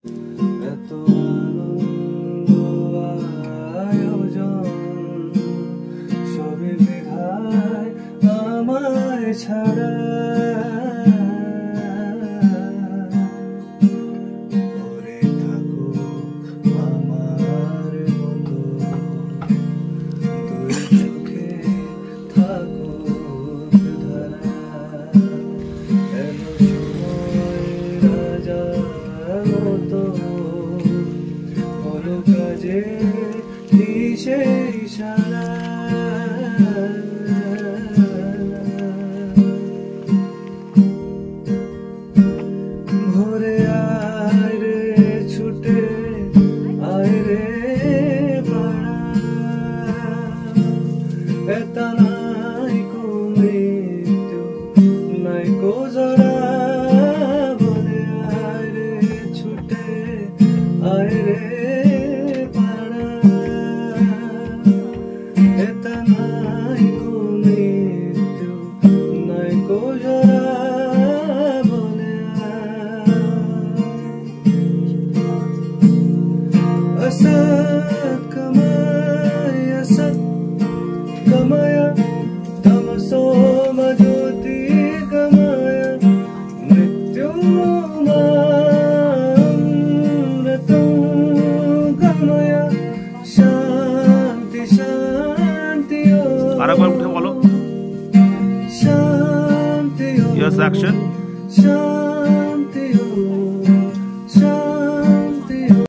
এত আনন্দ আয়োজন সবই বিধায় আমায় ছাড়া পরে থাকো আমার মতো দুই চোখে থাকো ধারা এলো সময় রাজার মতো বলো কাজে দিশে ইশারা ভোরে আয় রে ছুটে আয় রে পাড়া এতা নাই কো মৃত্যু নাই কো জরা ভোরে আয় রে ছুটে আয় রে পাড়া এতা নাই কো মৃত্যু নাই কো জরা असत कमाया तमसो ज्योति गमाया मृत्युमृतं गमया शांति शांति शांति शांति